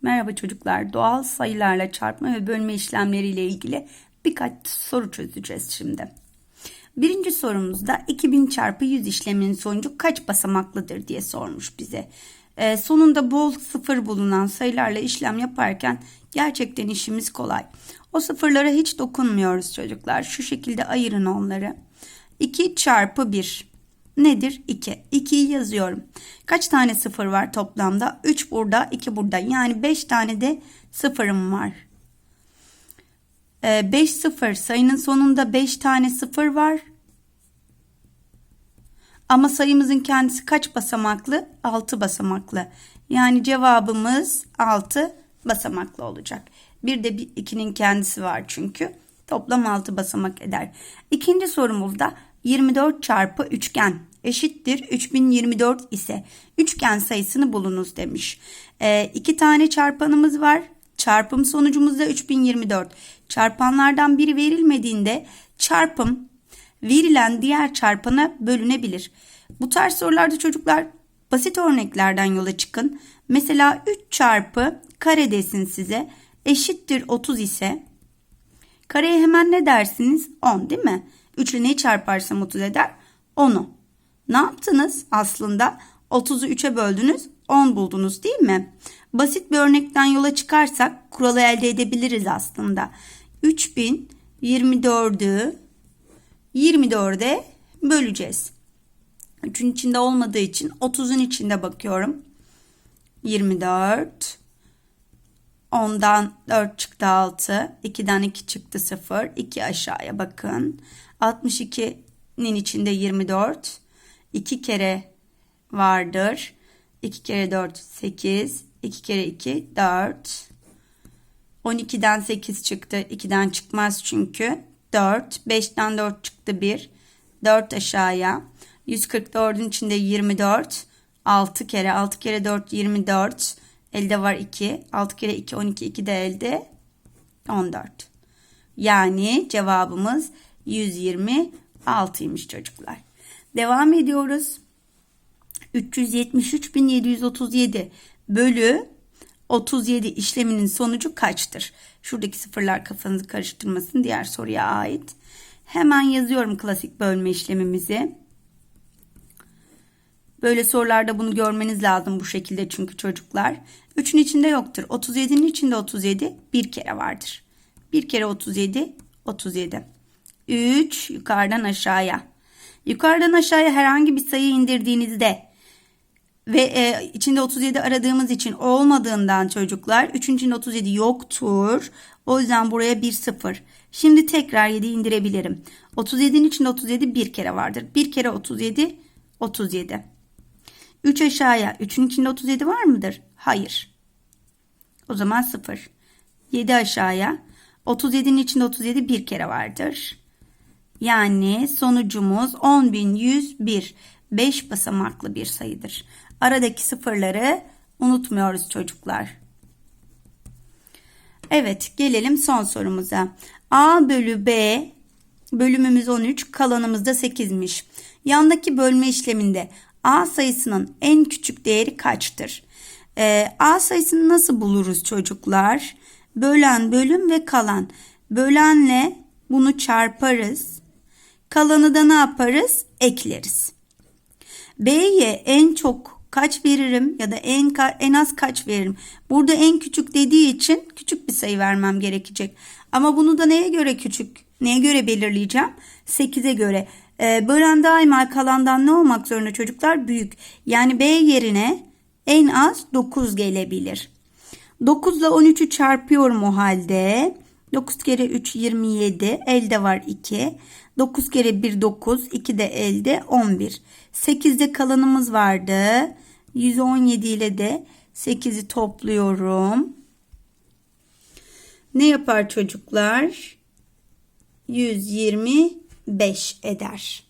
Merhaba çocuklar. Doğal sayılarla çarpma ve bölme işlemleriyle ilgili birkaç soru çözeceğiz şimdi. Birinci sorumuzda 2000 çarpı 100 işleminin sonucu kaç basamaklıdır diye sormuş bize. Sonunda bol sıfır bulunan sayılarla işlem yaparken gerçekten işimiz kolay. O sıfırlara hiç dokunmuyoruz çocuklar. Şu şekilde ayırın onları. 2 çarpı 1 nedir? 2. 2'yi yazıyorum. Kaç tane sıfır var toplamda? 3 burada, 2 burada. Yani 5 tane de sıfırım var. 5 sıfır, sayının sonunda 5 tane sıfır var. Ama sayımızın kendisi kaç basamaklı? 6 basamaklı. Yani cevabımız 6 basamaklı olacak. Bir de 2'nin kendisi var çünkü. Toplam 6 basamak eder. İkinci sorumuzda 24 çarpı üçgen eşittir 3024 ise üçgen sayısını bulunuz demiş. 2 tane çarpanımız var. Çarpım sonucumuz da 3024. Çarpanlardan biri verilmediğinde çarpım verilen diğer çarpana bölünebilir. Bu tarz sorularda çocuklar basit örneklerden yola çıkın. Mesela 3 çarpı kare desin size eşittir 30 ise kareye hemen ne dersiniz? 10 değil mi? 3 ile neyi çarparsam 30 eder? 10'u. Ne yaptınız aslında? 30'u 3'e böldünüz, 10 buldunuz değil mi? Basit bir örnekten yola çıkarsak kuralı elde edebiliriz aslında. 3024'ü 24'e böleceğiz. 3'ün içinde olmadığı için 30'un içinde bakıyorum. 24. 10'dan 4 çıktı 6. 2'den 2 çıktı 0. 2 aşağıya bakın. 62'nin içinde 24. 2 kere vardır. 2 kere 4 8. 2 kere 2 4. 12'den 8 çıktı. 2'den çıkmaz çünkü. 4. 5'ten 4 çıktı 1. 4 aşağıya. 144'ün içinde 24. 6 kere 6 kere 4 24. Elde var 2. 6 kere 2 12. 2 de elde 14. Yani cevabımız 126'ymış çocuklar. Devam ediyoruz. 373.737 bölü 37 işleminin sonucu kaçtır? Şuradaki sıfırlar kafanızı karıştırmasın. Diğer soruya ait. Hemen yazıyorum klasik bölme işlemimizi. Böyle sorularda bunu görmeniz lazım bu şekilde çünkü çocuklar. 3'ün içinde yoktur. 37'nin içinde 37 bir kere vardır. 1 kere 37 37. 3 yukarıdan aşağıya. Yukarıdan aşağıya herhangi bir sayı indirdiğinizde ve içinde 37 aradığımız için olmadığından çocuklar 3'ün içinde 37 yoktur. O yüzden buraya 1 0. Şimdi tekrar 7'yi indirebilirim. 37'nin içinde 37 bir kere vardır. 1 kere 37 37. 3 aşağıya. 3'ün içinde 37 var mıdır? Hayır. O zaman 0. 7 aşağıya. 37'nin içinde 37 bir kere vardır. Yani sonucumuz 10.101. 5 basamaklı bir sayıdır. Aradaki sıfırları unutmuyoruz çocuklar. Evet, gelelim son sorumuza. A bölü B bölümümüz 13, kalanımız da 8'miş. Yandaki bölme işleminde A sayısının en küçük değeri kaçtır? A sayısını nasıl buluruz çocuklar? Bölen, bölüm ve kalan. Bölenle bunu çarparız. Kalanı da ne yaparız? Ekleriz. B'ye en çok kaç veririm ya da en az kaç veririm? Burada en küçük dediği için küçük bir sayı vermem gerekecek. Ama bunu da neye göre küçük? Neye göre belirleyeceğim? 8'e göre. Bölen daima kalandan ne olmak zorunda çocuklar? Büyük. Yani B yerine en az 9 gelebilir. 9 ile 13'ü çarpıyorum o halde. 9 kere 3 27. Elde var 2. 9 kere 1 9. 2 de elde 11. 8'de kalanımız vardı. 117 ile de 8'i topluyorum. Ne yapar çocuklar? 125 eder.